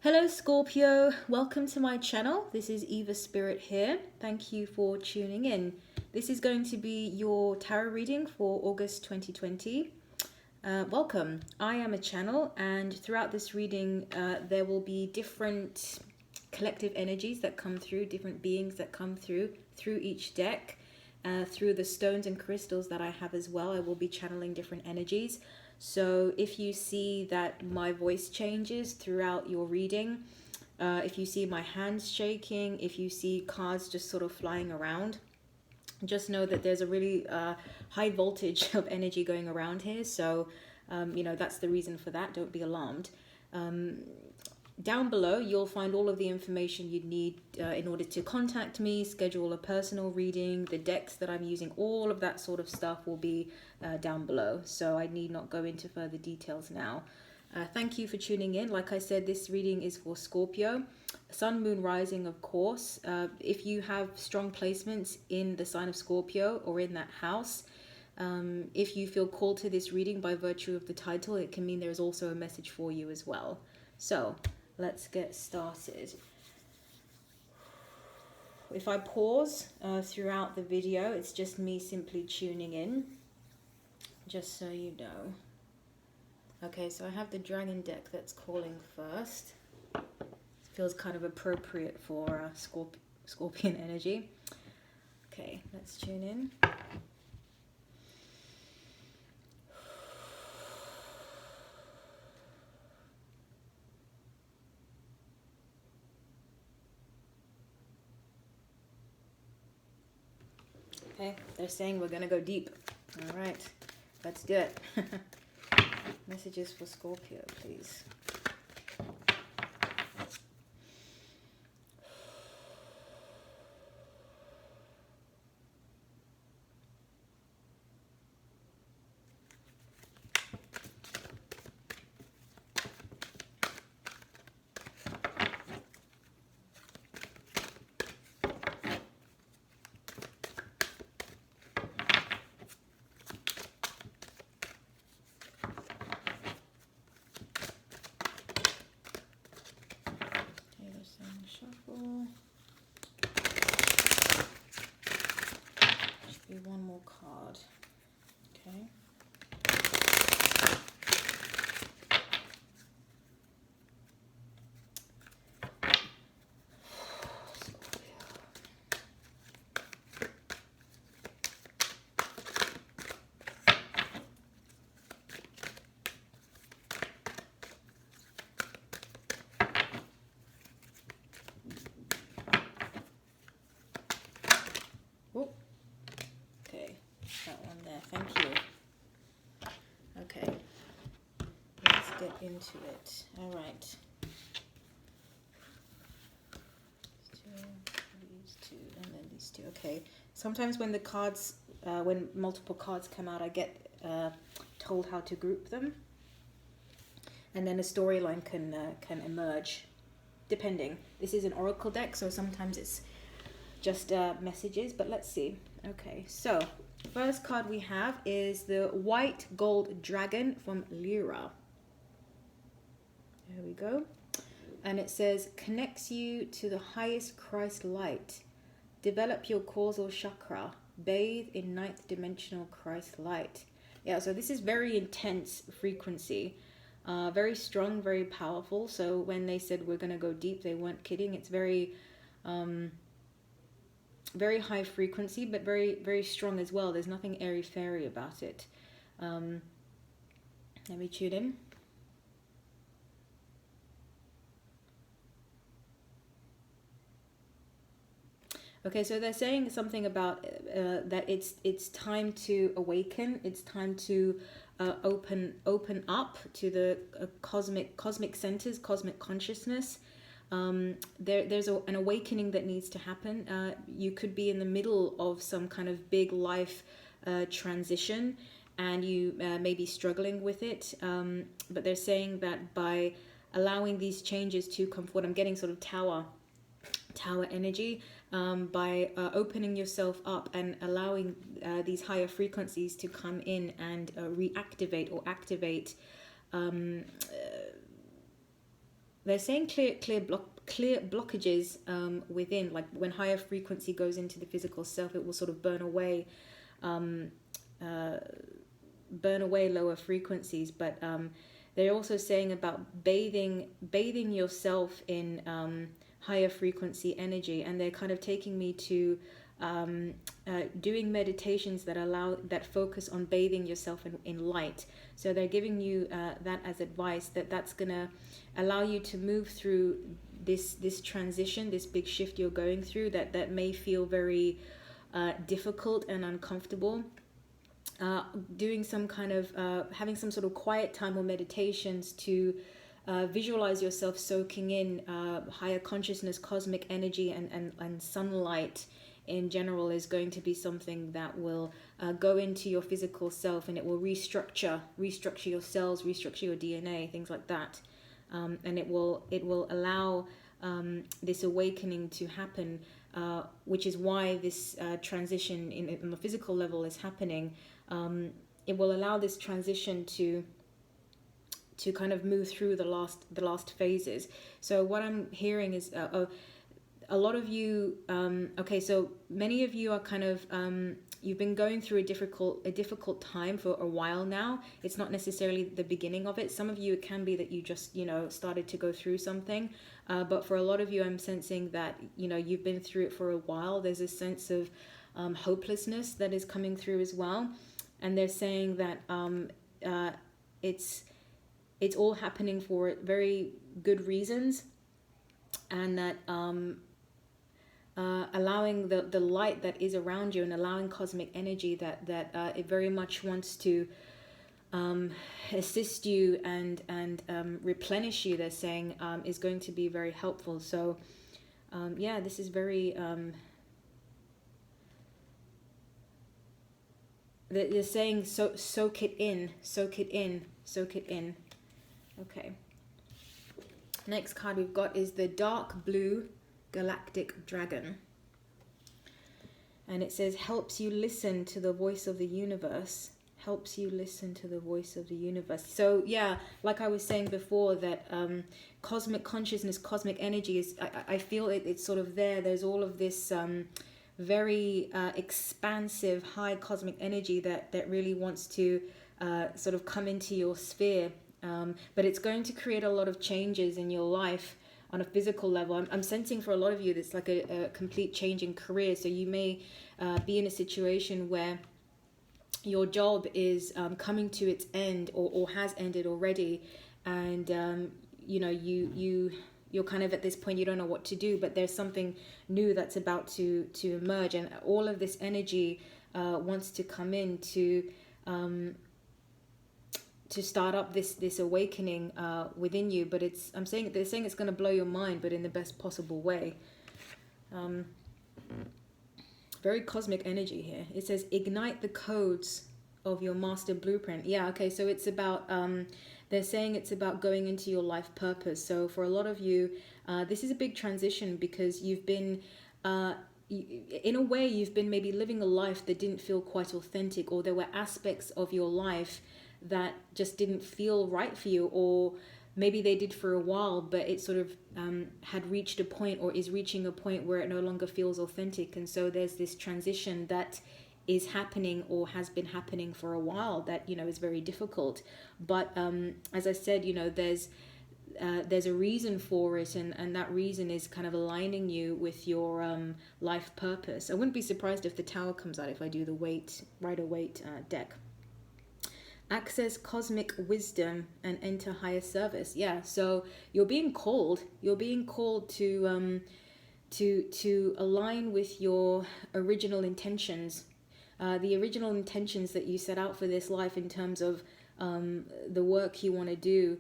Hello Scorpio, welcome to my channel. This is Eva Spirit here. Thank you for tuning in. This is going to be your tarot reading for August 2020. Welcome. I am a channel, and throughout this reading there will be different collective energies that come through, different beings that come through each deck, through the stones and crystals that I have as well. I will be channeling different energies. So if you see that my voice changes throughout your reading, if you see my hands shaking, if you see cards just sort of flying around, just know that there's a really high voltage of energy going around here. So, that's the reason for that. Don't be alarmed. Down below, you'll find all of the information you'd need in order to contact me, schedule a personal reading, the decks that I'm using, all of that sort of stuff will be down below. So I need not go into further details now. Thank you for tuning in. Like I said, this reading is for Scorpio. Sun, Moon, Rising, of course. If you have strong placements in the sign of Scorpio or in that house, if you feel called to this reading by virtue of the title, it can mean there's also a message for you as well. So let's get started. If I pause throughout the video, it's just me simply tuning in, just so you know. Okay, so I have the dragon deck that's calling first. It feels kind of appropriate for Scorpion energy. Okay, let's tune in. Okay, they're saying we're gonna go deep. All right, let's do it. Messages for Scorpio, please. Shuffle. Should be one more card. Okay. Okay, that one there, thank you. Okay, let's get into it. All right. These two, and then these two. Okay, sometimes when the cards, when multiple cards come out, I get told how to group them. And then a storyline can emerge, depending. This is an oracle deck, so sometimes it's just messages, but let's see. Okay, so first card we have is the white gold dragon from Lyra. There we go. And it says, connects you to the highest Christ light. Develop your causal chakra. Bathe in ninth dimensional Christ light. Yeah, so this is very intense frequency. Very strong, very powerful. So when they said we're going to go deep, they weren't kidding. It's very... very high frequency, but very, very strong as well. There's nothing airy-fairy about it. Let me tune in. Okay, so they're saying something about that it's time to awaken. It's time to open up to the cosmic centers, cosmic consciousness. There's an awakening that needs to happen. You could be in the middle of some kind of big life transition, and you may be struggling with it. But they're saying that by allowing these changes to come forward, I'm getting sort of tower energy, by opening yourself up and allowing these higher frequencies to come in and reactivate or activate they're saying clear blockages within, like when higher frequency goes into the physical self, it will sort of um, uh, burn away lower frequencies. But they're also saying about bathing yourself in higher frequency energy, and they're kind of taking me to doing meditations that focus on bathing yourself in light. So they're giving you that as advice, that's gonna allow you to move through this transition, this big shift you're going through, that may feel very difficult and uncomfortable. Doing some kind of having some sort of quiet time or meditations to visualize yourself soaking in higher consciousness, cosmic energy, and sunlight in general is going to be something that will go into your physical self, and it will restructure your cells, restructure your DNA, things like that. And it will allow this awakening to happen, which is why this transition in the physical level is happening. It will allow this transition to kind of move through the last phases. So what I'm hearing is a lot of you, okay, so many of you are kind of you've been going through a difficult time for a while now. It's not necessarily the beginning of it. Some of you, it can be that you just started to go through something, but for a lot of you, I'm sensing that you've been through it for a while. There's a sense of hopelessness that is coming through as well, and they're saying that it's all happening for very good reasons, and that allowing the light that is around you, and allowing cosmic energy that it very much wants to assist you and replenish you, they're saying, is going to be very helpful. So yeah, this is very they're saying, soak it in. Okay, next card we've got is the dark blue Galactic Dragon, and it says helps you listen to the voice of the universe. So yeah, like I was saying before, that cosmic consciousness, cosmic energy is, I feel it's sort of there's all of this very expansive high cosmic energy that really wants to sort of come into your sphere, but it's going to create a lot of changes in your life on a physical level. I'm sensing for a lot of you that's like a complete change in career. So you may be in a situation where your job is coming to its end, or has ended already, and you're kind of at this point, you don't know what to do, but there's something new that's about to emerge, and all of this energy wants to come in to start up this awakening within you. But they're saying it's going to blow your mind, but in the best possible way. Very cosmic energy here. It says ignite the codes of your master blueprint. Yeah, okay, so it's about they're saying it's about going into your life purpose. So for a lot of you, this is a big transition, because you've been in a way you've been maybe living a life that didn't feel quite authentic, or there were aspects of your life that just didn't feel right for you, or maybe they did for a while, but it sort of had reached a point, or is reaching a point, where it no longer feels authentic. And so there's this transition that is happening, or has been happening for a while, that is very difficult. But as I said, there's a reason for it, and that reason is kind of aligning you with your life purpose. I wouldn't be surprised if the Tower comes out if I do the Rider-Waite deck. Access cosmic wisdom and enter higher service. Yeah, so you're being called to align with your original intentions, the original intentions that you set out for this life, in terms of the work you want to do,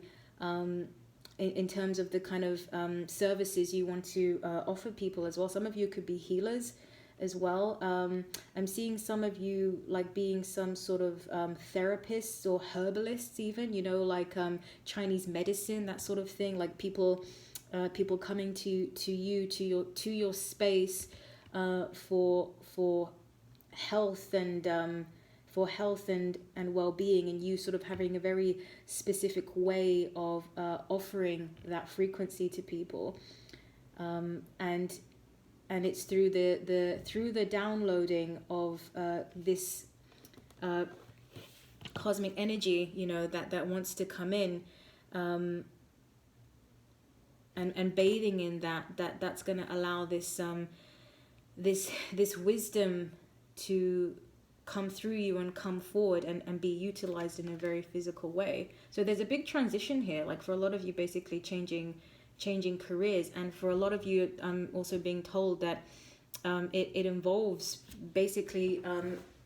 in terms of the kind of services you want to offer people as well. Some of you could be healers as well. I'm seeing some of you like being some sort of therapists or herbalists, even, like Chinese medicine, that sort of thing. Like people coming to your space for health and for health and well-being, and you sort of having a very specific way of offering that frequency to people, and it's through the downloading of this cosmic energy, that wants to come in, and bathing in that's going to allow this wisdom to come through you and come forward and be utilized in a very physical way. So there's a big transition here, like for a lot of you, basically changing careers, and for a lot of you, I'm also being told that it involves basically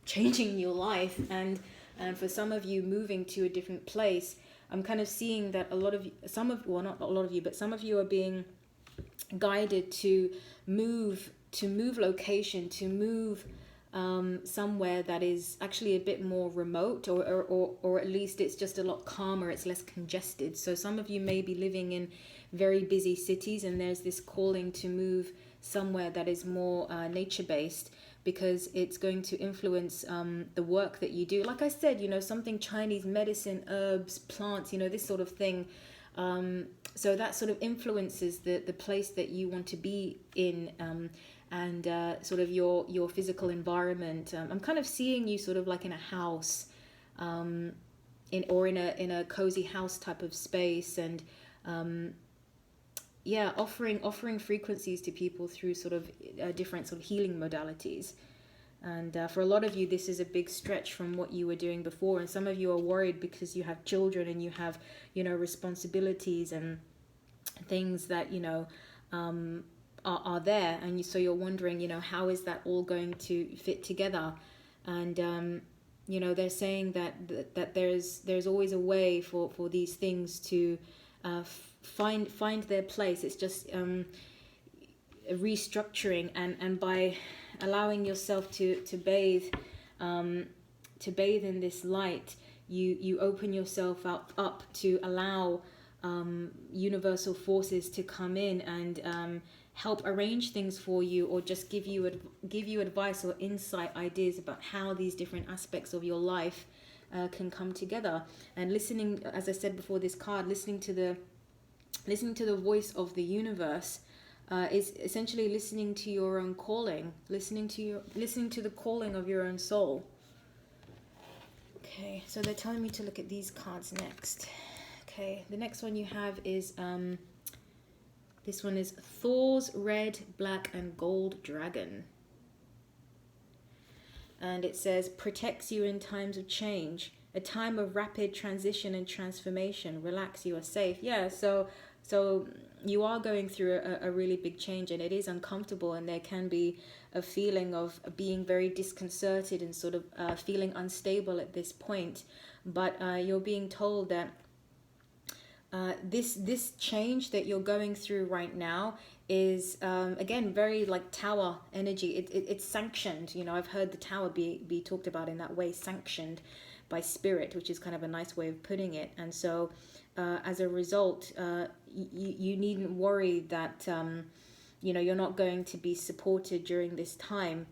changing your life, and for some of you, moving to a different place. I'm kind of seeing that not a lot of you, but some of you are being guided to move location, to move somewhere that is actually a bit more remote, or at least it's just a lot calmer, it's less congested. So some of you may be living in very busy cities, and there's this calling to move somewhere that is more nature-based, because it's going to influence the work that you do. Like I said, something Chinese medicine, herbs, plants, this sort of thing. So that sort of influences the place that you want to be in, and sort of your physical environment. I'm kind of seeing you sort of like in a house, in a cozy house type of space, and offering frequencies to people through sort of different sort of healing modalities. And for a lot of you, this is a big stretch from what you were doing before, and some of you are worried because you have children and you have responsibilities and things that are there, and so you're wondering how is that all going to fit together. And they're saying that there's always a way for these things to find their place. It's just restructuring, and by allowing yourself to bathe in this light, you open yourself up to allow universal forces to come in and help arrange things for you, or just give you advice or insight, ideas about how these different aspects of your life can come together. And listening, as I said before, this card, listening to the voice of the universe is essentially listening to your own calling, listening to the calling of your own soul. Okay, so they're telling me to look at these cards next. Okay, the next one you have is this one is Thor's red, black, and gold dragon. And it says, protects you in times of change, a time of rapid transition and transformation. Relax, you are safe. Yeah, so you are going through a really big change, and it is uncomfortable, and there can be a feeling of being very disconcerted and sort of feeling unstable at this point. But you're being told that this change that you're going through right now is again very like tower energy. It's sanctioned. I've heard the tower be talked about in that way, sanctioned by spirit, which is kind of a nice way of putting it. And so as a result, you needn't worry that you're not going to be supported during this time,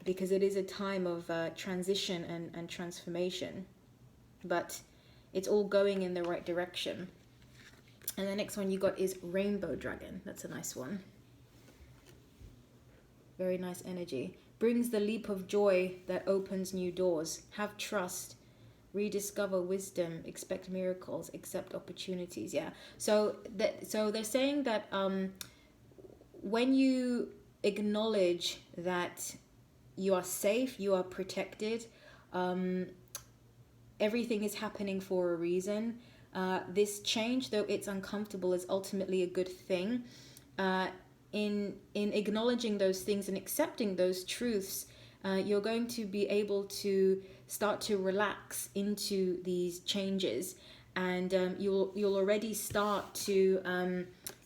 because it is a time of transition and transformation, but it's all going in the right direction. And the next one you got is Rainbow Dragon. That's a nice one. Very nice energy. Brings the leap of joy that opens new doors. Have trust. Rediscover wisdom. Expect miracles. Accept opportunities. Yeah. So they're saying that when you acknowledge that you are safe, you are protected, everything is happening for a reason. This change, though it's uncomfortable, is ultimately a good thing. In acknowledging those things and accepting those truths, you're going to be able to start to relax into these changes, and you'll already start to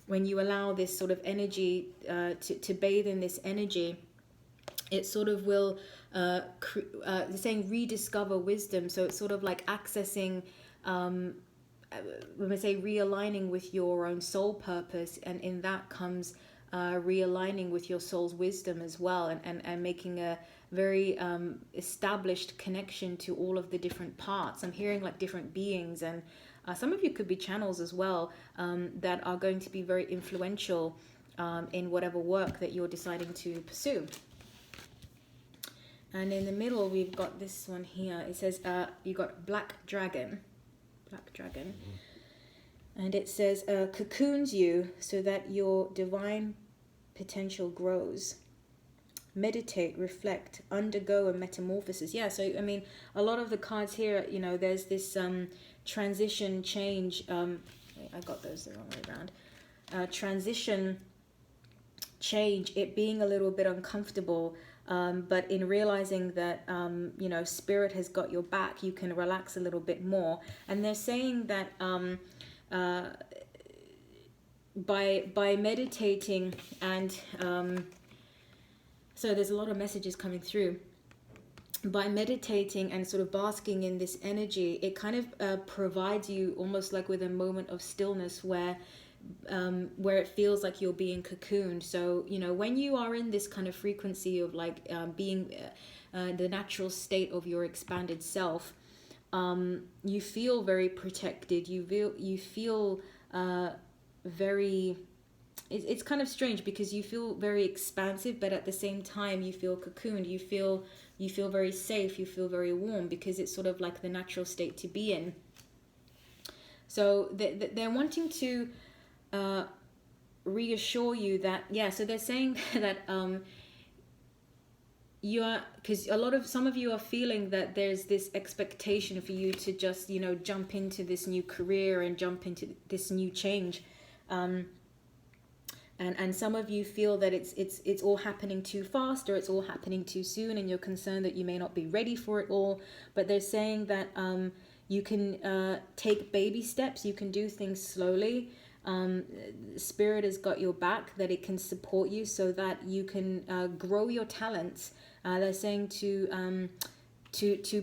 when you allow this sort of energy to bathe in this energy, it sort of will saying rediscover wisdom. So it's sort of like accessing when I say realigning with your own soul purpose, and in that comes realigning with your soul's wisdom as well, and making a very established connection to all of the different parts. I'm hearing like different beings, and some of you could be channels as well, that are going to be very influential in whatever work that you're deciding to pursue. And in the middle, we've got this one here. It says, you got Black Dragon. Black Dragon. And it says, cocoons you so that your divine potential grows. Meditate, reflect, undergo a metamorphosis. Yeah, so, I mean, a lot of the cards here, you know, there's this transition, change. Wait, I got those the wrong way around. Transition, change, it being a little bit uncomfortable. But in realizing that, you know, spirit has got your back, you can relax a little bit more. And they're saying that by meditating and so there's a lot of messages coming through. By meditating and sort of basking in this energy, it kind of provides you almost like with a moment of stillness where it feels like you're being cocooned. So, you know, when you are in this kind of frequency of like being the natural state of your expanded self, you feel very protected. You feel very. It's kind of strange because you feel very expansive, but at the same time you feel cocooned. You feel very safe. You feel very warm because it's sort of like the natural state to be in. So they're wanting to reassure you that, yeah, so they're saying that you are, because some of you are feeling that there's this expectation for you to just, you know, jump into this new career and jump into this new change, and some of you feel that it's all happening too fast, or it's all happening too soon, and you're concerned that you may not be ready for it all. But they're saying that you can take baby steps, you can do things slowly. Spirit has got your back, that it can support you so that you can grow your talents. They're saying to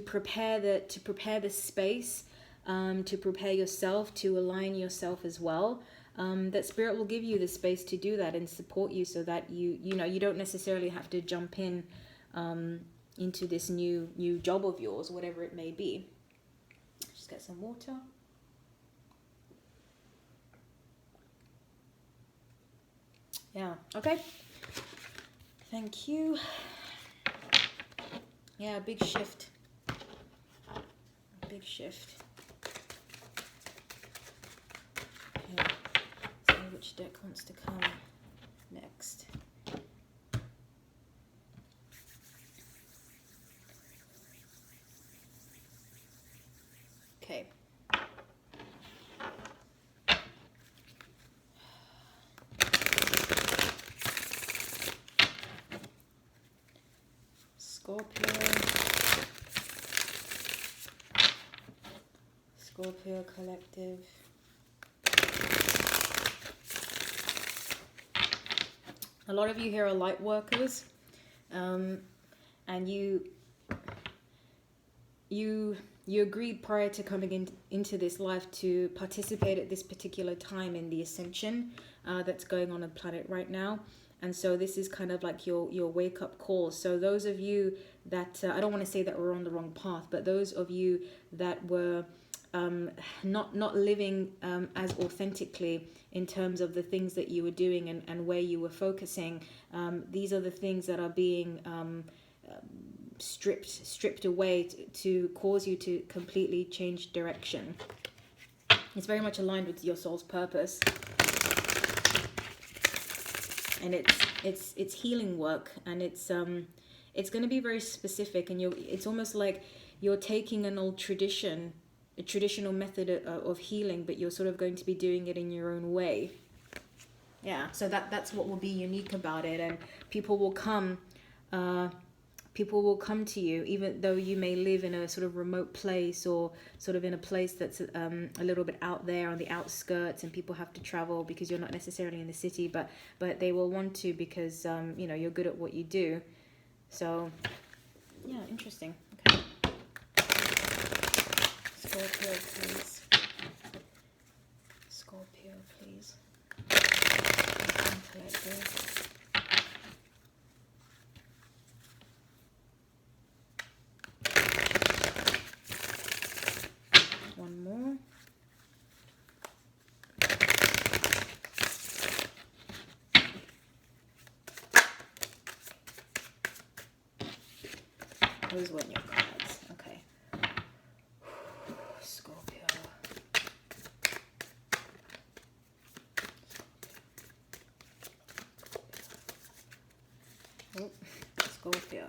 prepare the space, to prepare yourself, to align yourself as well. That spirit will give you the space to do that and support you so that you know you don't necessarily have to jump in into this new job of yours, whatever it may be. Just get some water. Yeah, okay. Thank you. Yeah, big shift. Big shift. Okay, let's see which deck wants to come next. Okay. Scorpio collective. A lot of you here are light workers, and you agreed prior to coming into this life to participate at this particular time in the ascension that's going on the planet right now. And so this is kind of like your wake-up call. So those of you that, I don't want to say that we're on the wrong path, but those of you that were not living as authentically in terms of the things that you were doing and where you were focusing, these are the things that are being stripped away to cause you to completely change direction. It's very much aligned with your soul's purpose. And it's healing work, and it's going to be very specific, and it's almost like you're taking an old tradition, a traditional method of healing, but you're sort of going to be doing it in your own way. Yeah, so that's what will be unique about it, and people will come to you, even though you may live in a sort of remote place, or sort of in a place that's a little bit out there on the outskirts, and people have to travel because you're not necessarily in the city, but they will want to because you know, you're good at what you do. So yeah, interesting. Okay, Scorpio, please. Scorpio, please. Collective. Those weren't your cards. Okay. Scorpio. Oh, Scorpio.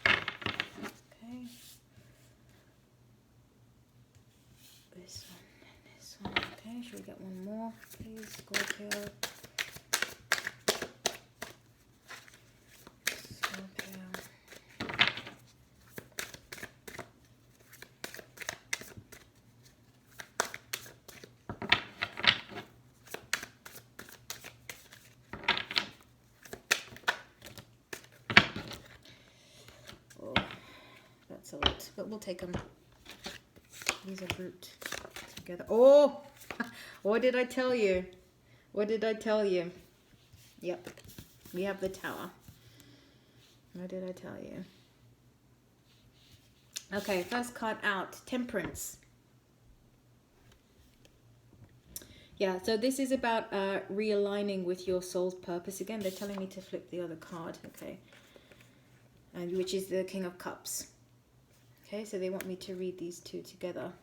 Okay. This one and this one. Okay, should we get one more, please? Scorpio. Scorpio. Oh, that's a lot, but we'll take them. These are grouped together. Oh, what did I tell you? What did I tell you? Yep, we have the Tower. What did I tell you? Okay, first card out, Temperance. Yeah, so this is about realigning with your soul's purpose. Again, they're telling me to flip the other card, okay? And which is the King of Cups. Okay, so they want me to read these two together.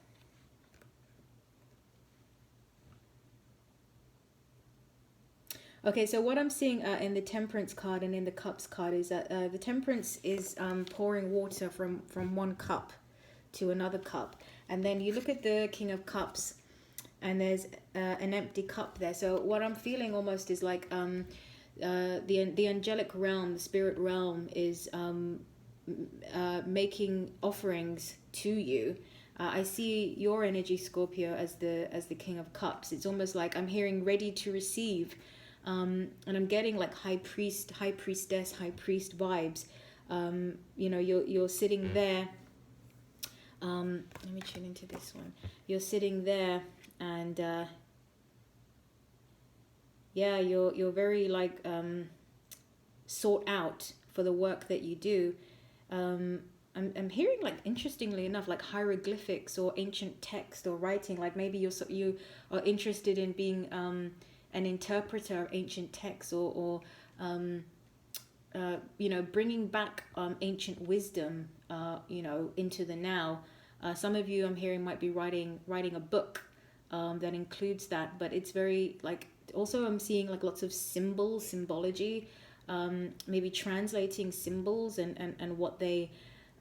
Okay, so what I'm seeing in the Temperance card and in the Cups card is that the Temperance is pouring water from one cup to another cup. And then you look at the King of Cups and there's an empty cup there. So what I'm feeling almost is like the angelic realm, the spirit realm is making offerings to you. I see your energy, Scorpio, as the King of Cups. It's almost like I'm hearing ready to receive. And I'm getting like high priest, high priestess, high priest vibes. You know, you're sitting there. Let me tune into this one. You're sitting there, and yeah, you're very like sought out for the work that you do. I'm hearing, like, interestingly enough, like hieroglyphics or ancient text or writing. Like maybe you are interested in being an interpreter of ancient texts, or you know, bringing back ancient wisdom, you know, into the now. Some of you, I'm hearing, might be writing a book that includes that, but it's very like, also I'm seeing like lots of symbology, maybe translating symbols and what they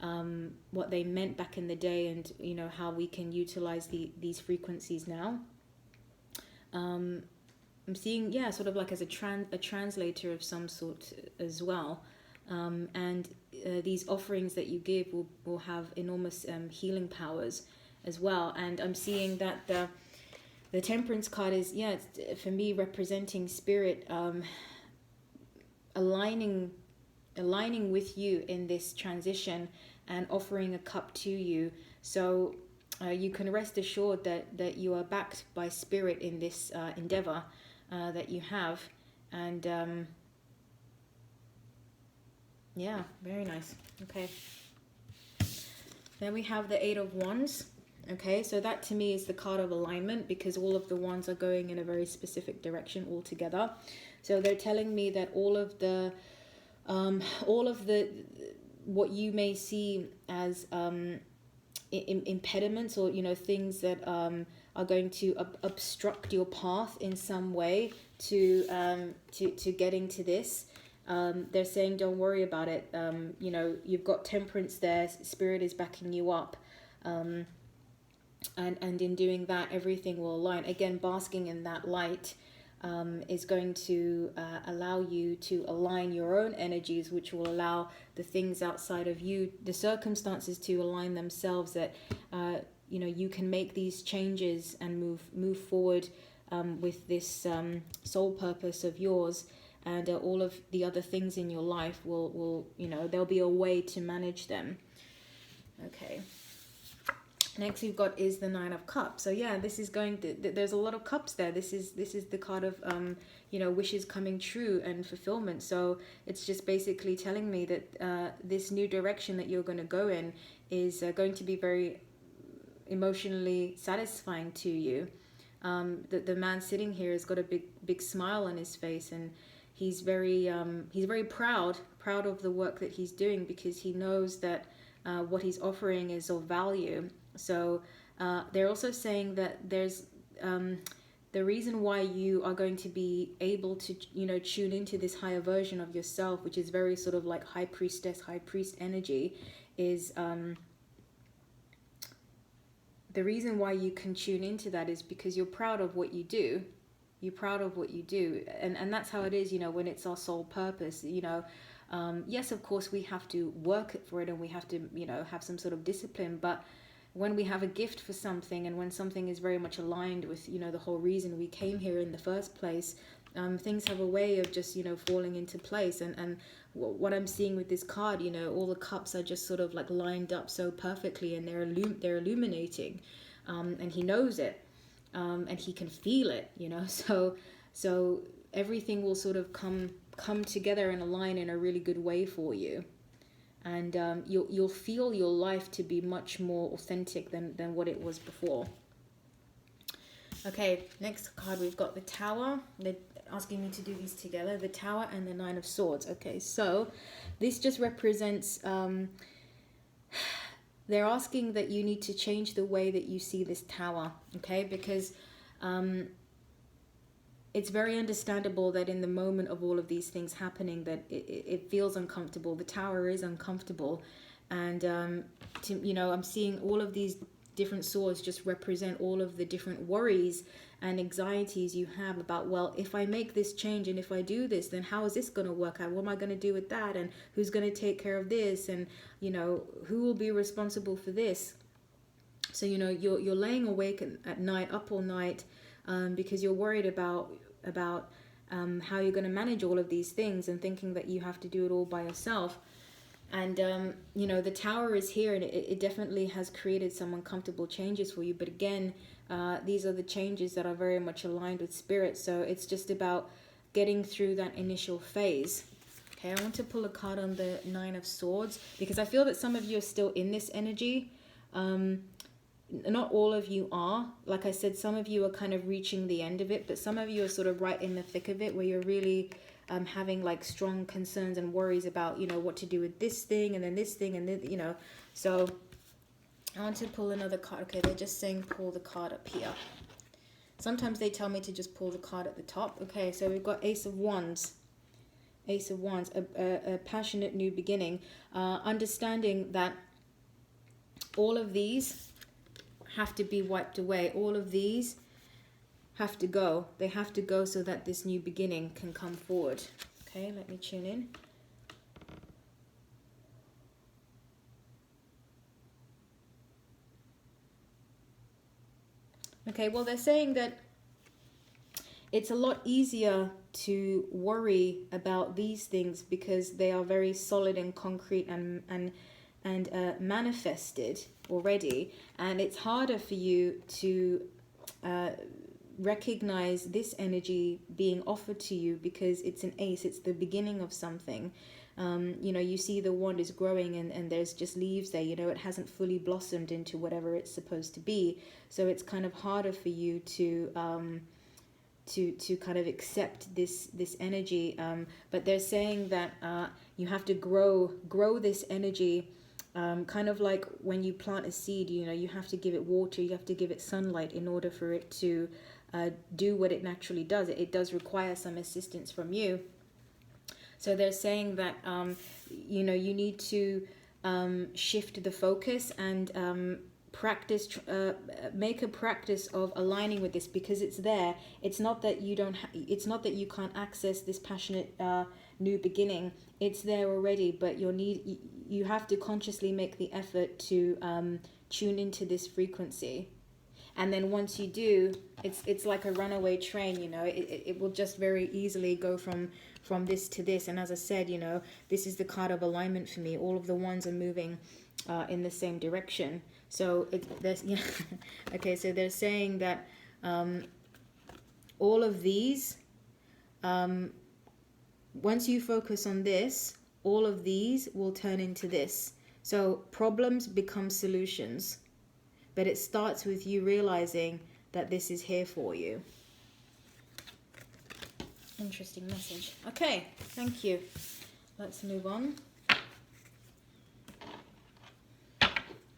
meant back in the day, and you know how we can utilize these frequencies now. I'm seeing, yeah, sort of like as a translator of some sort as well. And these offerings that you give will have enormous healing powers as well. And I'm seeing that the Temperance card is, yeah, it's, for me, representing spirit aligning with you in this transition and offering a cup to you. So you can rest assured that you are backed by spirit in this endeavor that you have. And yeah, very nice. Okay, then we have the Eight of Wands. Okay, so that to me is the card of alignment, because all of the wands are going in a very specific direction all together. So they're telling me that all of the what you may see as impediments, or you know, things that are going to obstruct your path in some way to getting to this. They're saying don't worry about it. You know, you've got Temperance there. Spirit is backing you up. And in doing that, everything will align. Again, basking in that light is going to allow you to align your own energies, which will allow the things outside of you, the circumstances, to align themselves, that you know, you can make these changes and move forward with this soul purpose of yours. And all of the other things in your life will, you know, there'll be a way to manage them. Okay. Next we've got is the Nine of Cups. So yeah, this is going to, there's a lot of cups there. This is the card of you know, wishes coming true and fulfillment. So it's just basically telling me that this new direction that you're going to go in is going to be very emotionally satisfying to you. The man sitting here has got a big smile on his face, and he's very proud of the work that he's doing, because he knows that what he's offering is of value. So they're also saying that there's the reason why you are going to be able to, tune into this higher version of yourself, which is very sort of like high priest energy, is the reason why you can tune into that is because you're proud of what you do. You're proud of what you do. And that's how it is, when it's our sole purpose, yes, of course, we have to work for it, and we have to, have some sort of discipline. But when we have a gift for something, and when something is very much aligned with, the whole reason we came here in the first place, things have a way of just, falling into place. And what I'm seeing with this card, all the cups are just sort of like lined up so perfectly, and they're illuminating, and he knows it, and he can feel it, so everything will sort of come together and align in a really good way for you. And you'll feel your life to be much more authentic than what it was before. Okay, next card, we've got the Tower. They're asking me to do these together, the Tower and the Nine of Swords. Okay, so this just represents, they're asking that you need to change the way that you see this Tower, okay? Because it's very understandable that in the moment of all of these things happening, that it feels uncomfortable. The Tower is uncomfortable. And, I'm seeing all of these different swords just represent all of the different worries and anxieties you have about, well, if I make this change and if I do this, then how is this going to work out? What am I going to do with that? And who's going to take care of this? And, who will be responsible for this? So, you're laying awake at night, up all night, because you're worried about how you're going to manage all of these things, and thinking that you have to do it all by yourself. And the Tower is here, and it definitely has created some uncomfortable changes for you. But again, these are the changes that are very much aligned with Spirit. So it's just about getting through that initial phase. Okay, I want to pull a card on the Nine of Swords, because I feel that some of you are still in this energy. Not all of you are. Like I said, some of you are kind of reaching the end of it, but some of you are sort of right in the thick of it, where you're really having like strong concerns and worries about, what to do with this thing and then this thing and then, so I want to pull another card. Okay, they're just saying pull the card up here. Sometimes they tell me to just pull the card at the top. Okay, so we've got Ace of Wands. Ace of Wands, a passionate new beginning. Understanding that all of these have to be wiped away. All of these have to go. They have to go so that this new beginning can come forward. Okay, let me tune in. Okay, well, they're saying that it's a lot easier to worry about these things because they are very solid and concrete and manifested already, and it's harder for you to recognize this energy being offered to you because it's an ace. It's the beginning of something. You see the wand is growing and there's just leaves there. It hasn't fully blossomed into whatever it's supposed to be. So it's kind of harder for you to kind of accept this energy. But they're saying that you have to grow this energy. Kind of like when you plant a seed, you have to give it water, you have to give it sunlight in order for it to do what it naturally does. It does require some assistance from you. So they're saying that, you need to shift the focus and practice, make a practice of aligning with this, because it's there. It's not that you it's not that you can't access this passionate new beginning. It's there already, but you have to consciously make the effort to tune into this frequency. And then once you do, it's like a runaway train. It will just very easily go from this to this. And as I said, this is the card of alignment for me. All of the ones are moving in the same direction. So okay, so they're saying that all of these, once you focus on this, all of these will turn into this. So problems become solutions, but it starts with you realizing that this is here for you. Interesting message. Okay, thank you. Let's move on.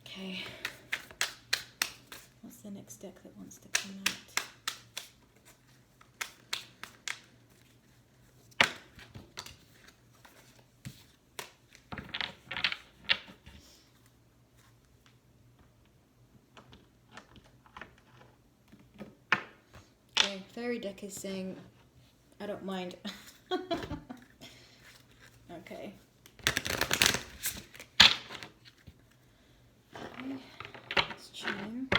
Okay. What's the next deck that wants to come out? Okay, Fairy deck is saying, I don't mind. Okay. Let's tune.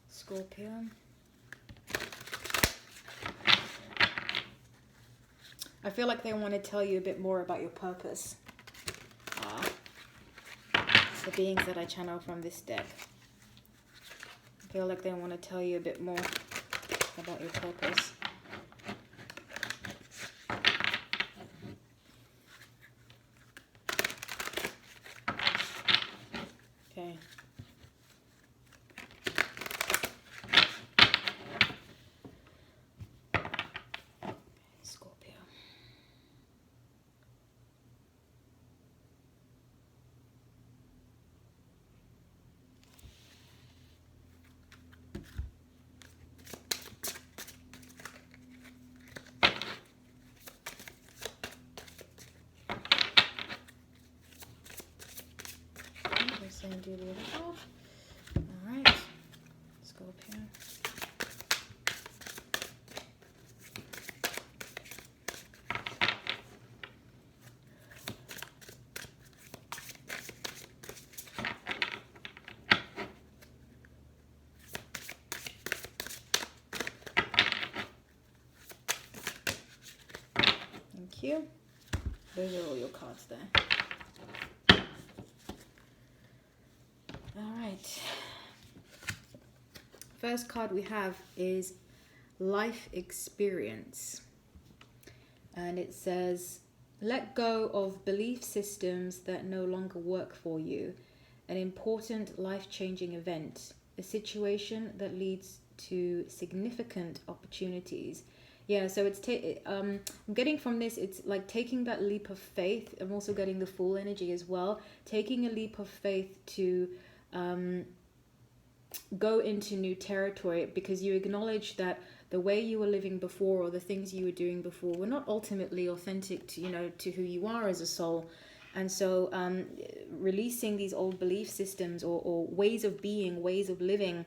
Scorpio. I feel like they want to tell you a bit more about your purpose. The beings that I channel from this deck. I feel like they want to tell you a bit more about your purpose. Okay. Scorpio. And do the other half. All right, Scorpio. Thank you. Those are all your cards there. All right. First card we have is Life Experience. And it says, let go of belief systems that no longer work for you. An important life-changing event. A situation that leads to significant opportunities. Yeah, so it's I'm getting from this, it's like taking that leap of faith. I'm also getting the Fool energy as well. Taking a leap of faith to go into new territory, because you acknowledge that the way you were living before, or the things you were doing before, were not ultimately authentic to, you know, to who you are as a soul. And so releasing these old belief systems, or ways of being, ways of living,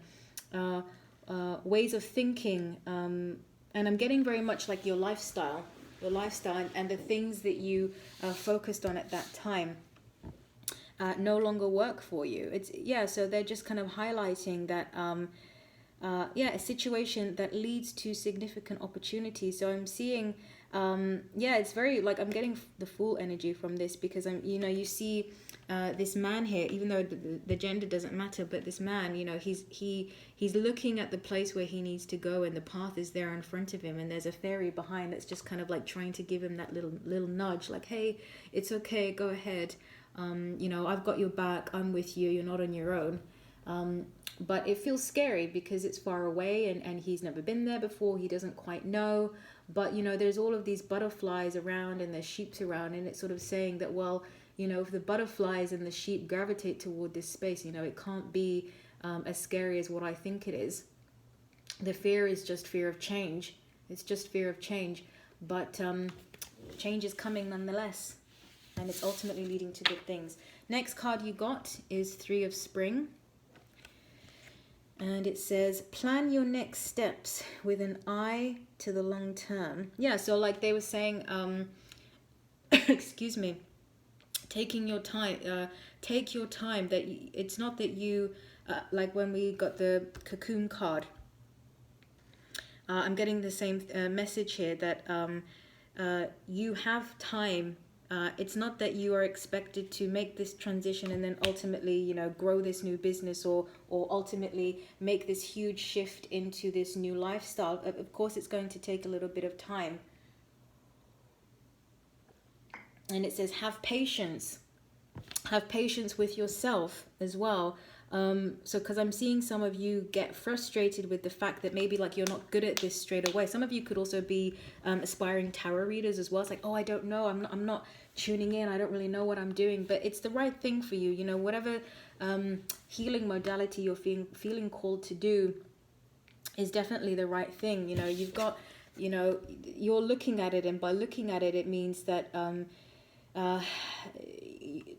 ways of thinking, and I'm getting very much like your lifestyle and the things that you focused on at that time no longer work for you. So they're just kind of highlighting that a situation that leads to significant opportunity. So I'm seeing it's very, like, I'm getting the Fool energy from this, because you see this man here, even though the gender doesn't matter, but this man, he's looking at the place where he needs to go, and the path is there in front of him, and there's a fairy behind that's just kind of like trying to give him that little nudge, like, hey, it's okay, go ahead. I've got your back, I'm with you, you're not on your own. But it feels scary because it's far away, and he's never been there before, he doesn't quite know. But, there's all of these butterflies around, and there's sheep around, and it's sort of saying that, well, if the butterflies and the sheep gravitate toward this space, it can't be as scary as what I think it is. The fear is just fear of change. It's just fear of change. But change is coming nonetheless. And it's ultimately leading to good things. Next card you got is Three of Spring. And it says, plan your next steps with an eye to the long term. Yeah, so like they were saying, excuse me, taking your time, take your time. That it's not that you, like when we got the Cocoon card, I'm getting the same message here, that you have time. It's not that you are expected to make this transition and then ultimately, grow this new business, or ultimately make this huge shift into this new lifestyle. Of course, it's going to take a little bit of time. And it says, have patience. Have patience with yourself as well. So because I'm seeing some of you get frustrated with the fact that maybe like you're not good at this straight away. Some of you could also be aspiring tarot readers as well. It's like, oh, I don't know, I'm not tuning in, I don't really know what I'm doing, but it's the right thing for you. You know, whatever healing modality you're feeling called to do is definitely the right thing. You know, you've got, you know, you're looking at it, and by looking at it, it means that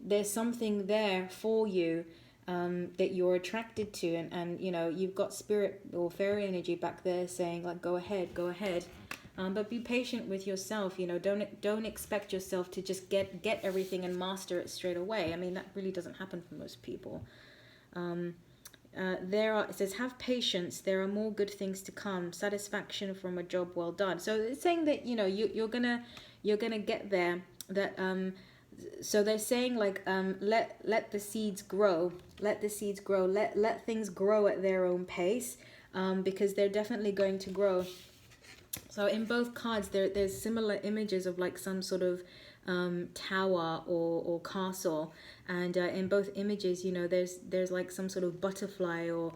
there's something there for you that you're attracted to, and you know, you've got spirit or fairy energy back there saying like, go ahead, but be patient with yourself. You know, don't expect yourself to just get everything and master it straight away. I mean, that really doesn't happen for most people. It says, have patience, there are more good things to come, satisfaction from a job well done. So it's saying that, you know, you're gonna get there. That so they're saying like, let the seeds grow, let things grow at their own pace, because they're definitely going to grow. So in both cards there's similar images of like some sort of tower or castle, and in both images, you know, there's like some sort of butterfly or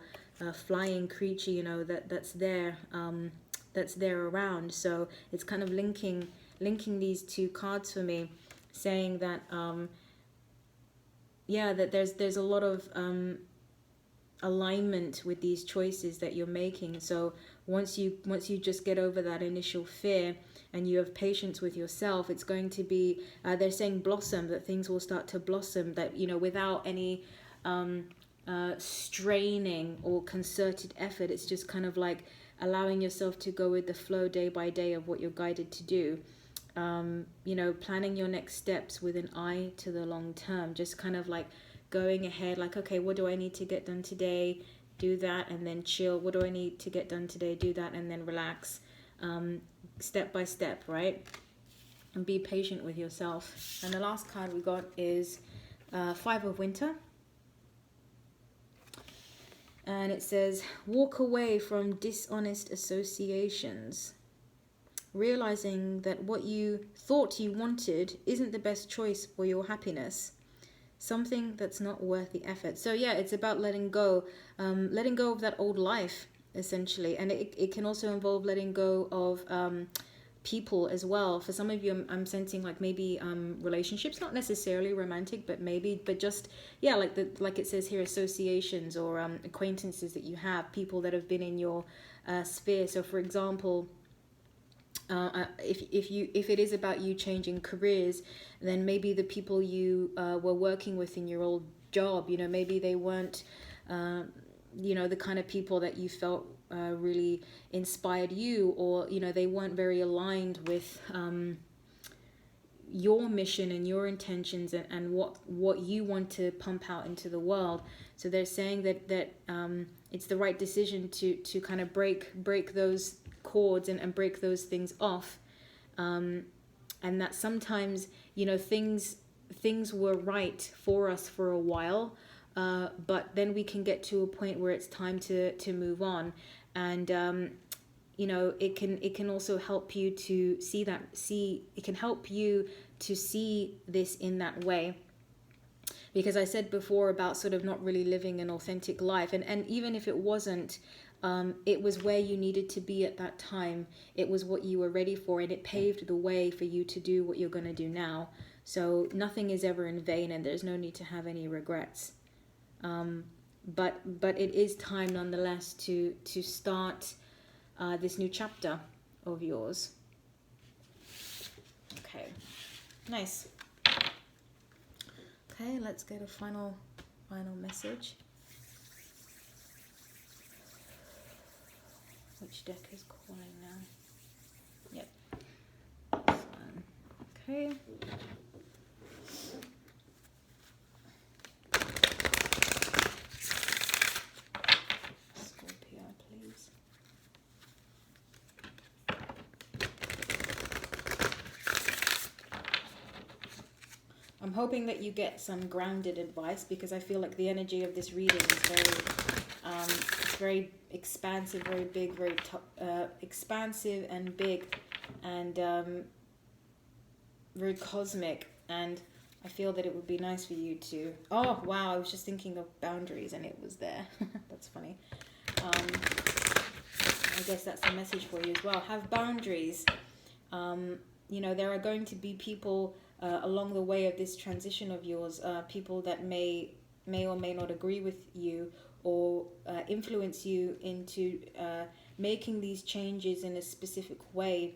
flying creature, you know, that's there around. So it's kind of linking these two cards for me, saying that yeah, that there's a lot of alignment with these choices that you're making. So once you just get over that initial fear and you have patience with yourself, it's going to be they're saying blossom, that things will start to blossom, that, you know, without any straining or concerted effort. It's just kind of like allowing yourself to go with the flow day by day of what you're guided to do. You know, planning your next steps with an eye to the long term, just kind of like going ahead, like, okay, what do I need to get done today? Do that and then chill. What do I need to get done today? Do that and then relax, step by step, right? And be patient with yourself. And the last card we got is Five of Winter. And it says, walk away from dishonest associations, realizing that what you thought you wanted isn't the best choice for your happiness. Something that's not worth the effort. So yeah, it's about letting go of that old life, essentially. And it can also involve letting go of people as well. For some of you, I'm sensing like maybe relationships, not necessarily romantic, but just, yeah, like it says here, associations or acquaintances that you have, people that have been in your sphere. So for example, if it is about you changing careers, then maybe the people you were working with in your old job, you know, maybe they weren't you know, the kind of people that you felt really inspired you, or, you know, they weren't very aligned with your mission and your intentions and what you want to pump out into the world. So they're saying that it's the right decision to kind of break those cords and break those things off, and that sometimes, you know, things were right for us for a while, but then we can get to a point where it's time to move on. And you know, it can also help you to it can help you to see this in that way, because I said before about sort of not really living an authentic life, and even if it wasn't, it was where you needed to be at that time. It was what you were ready for, and it paved the way for you to do what you're going to do now. So nothing is ever in vain, and there's no need to have any regrets. But it is time nonetheless to start this new chapter of yours. Okay, nice. Okay, let's get a final message. Which deck is calling now? Yep. This one. Okay. Scorpio, please. I'm hoping that you get some grounded advice, because I feel like the energy of this reading is very expansive, very big, very expansive and big, and very cosmic. And I feel that it would be nice for you to... Oh, wow, I was just thinking of boundaries and it was there. That's funny. I guess that's a message for you as well. Have boundaries. You know, there are going to be people along the way of this transition of yours, people that may or may not agree with you or influence you into making these changes in a specific way.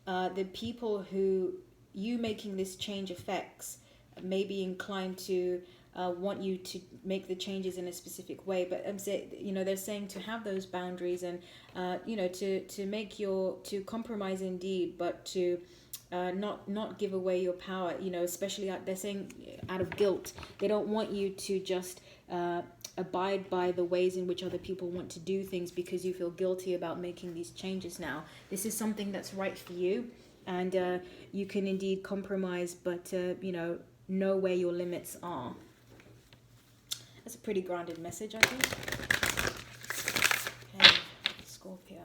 The people who you making this change affects may be inclined to want you to make the changes in a specific way, but I'm saying, you know, they're saying to have those boundaries and you know, to make to compromise indeed, but to not give away your power, you know, especially they're saying out of guilt. They don't want you to just abide by the ways in which other people want to do things because you feel guilty about making these changes now. This is something that's right for you, and you can indeed compromise, but you know where your limits are. That's a pretty grounded message, I think. Okay, Scorpio.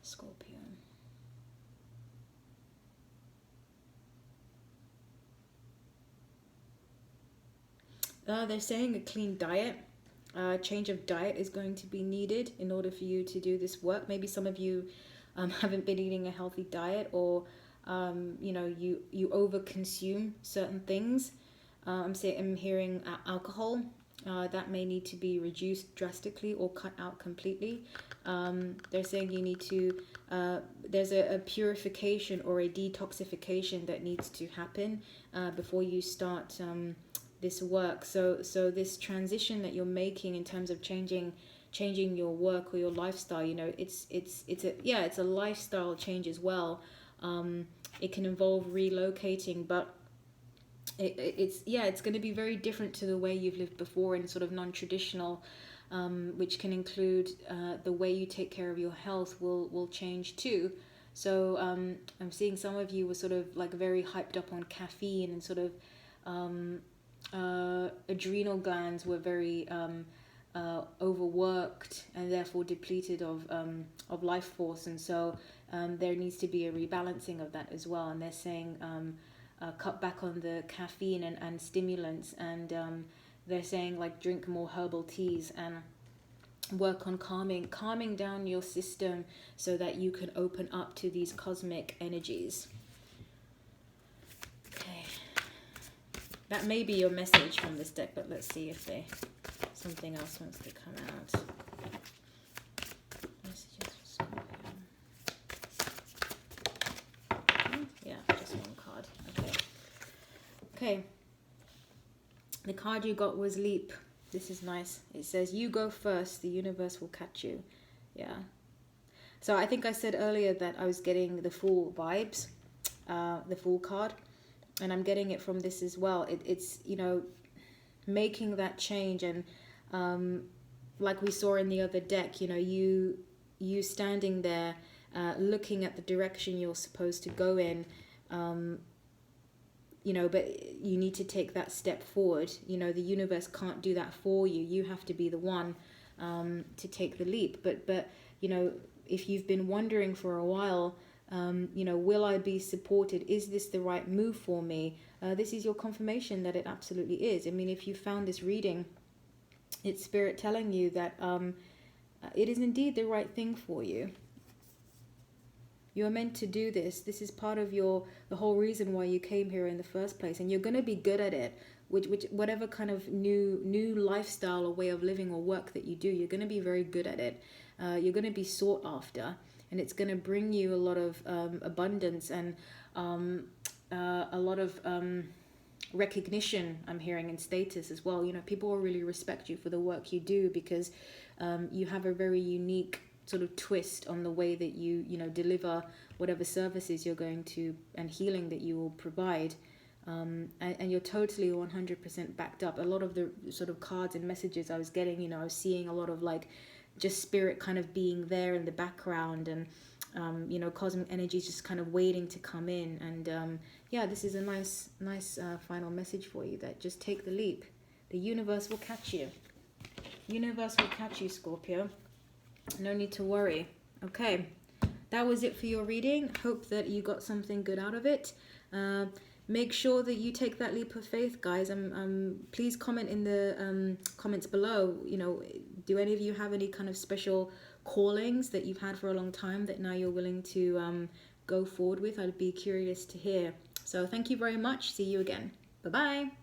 Scorpio. They're saying a clean diet. Change of diet is going to be needed in order for you to do this work. Maybe some of you haven't been eating a healthy diet, or you know, you overconsume certain things. I'm hearing alcohol. That may need to be reduced drastically or cut out completely. They're saying you need to, there's a purification or a detoxification that needs to happen before you start this work. So this transition that you're making in terms of changing your work or your lifestyle, you know, it's a lifestyle change as well. It can involve relocating, but it's going to be very different to the way you've lived before, and sort of non-traditional, which can include the way you take care of your health will change too. So I'm seeing some of you were sort of like very hyped up on caffeine, and sort of adrenal glands were very overworked and therefore depleted of life force, and so there needs to be a rebalancing of that as well. And they're saying cut back on the caffeine and stimulants, and they're saying like drink more herbal teas and work on calming down your system so that you can open up to these cosmic energies. Okay, that may be your message from this deck, but let's see if something else wants to come out. Messages for Scorpio. Yeah, just one card. Okay. The card you got was Leap. This is nice. It says, you go first, the universe will catch you. Yeah. So I think I said earlier that I was getting the Fool vibes, the Fool card, and I'm getting it from this as well. It's, you know, making that change, and like we saw in the other deck, you know, you standing there looking at the direction you're supposed to go in, you know, but you need to take that step forward. You know, the universe can't do that for you. You have to be the one to take the leap. But you know, if you've been wondering for a while, you know, will I be supported? Is this the right move for me? This is your confirmation that it absolutely is. I mean, if you found this reading, it's Spirit telling you that it is indeed the right thing for you. You're meant to do this. This is part of the whole reason why you came here in the first place, and you're going to be good at it. Which whatever kind of new lifestyle or way of living or work that you do, you're going to be very good at it. You're going to be sought after, and it's going to bring you a lot of abundance and a lot of recognition. I'm hearing, in status as well. You know, people will really respect you for the work you do, because you have a very unique sort of twist on the way that you deliver whatever services you're going to, and healing that you will provide, and you're totally 100% backed up. A lot of the sort of cards and messages I was getting, you know, I was seeing a lot of like just Spirit kind of being there in the background, and you know, cosmic energies just kind of waiting to come in. And yeah, this is a nice final message for you, that just take the leap. The universe will catch you. Universe will catch you, Scorpio. No need to worry. Okay, that was it for your reading. Hope that you got something good out of it. Make sure that you take that leap of faith, guys. Please comment in the comments below. You know, do any of you have any kind of special callings that you've had for a long time that now you're willing to go forward with? I'd be curious to hear. So thank you very much. See you again. Bye-bye.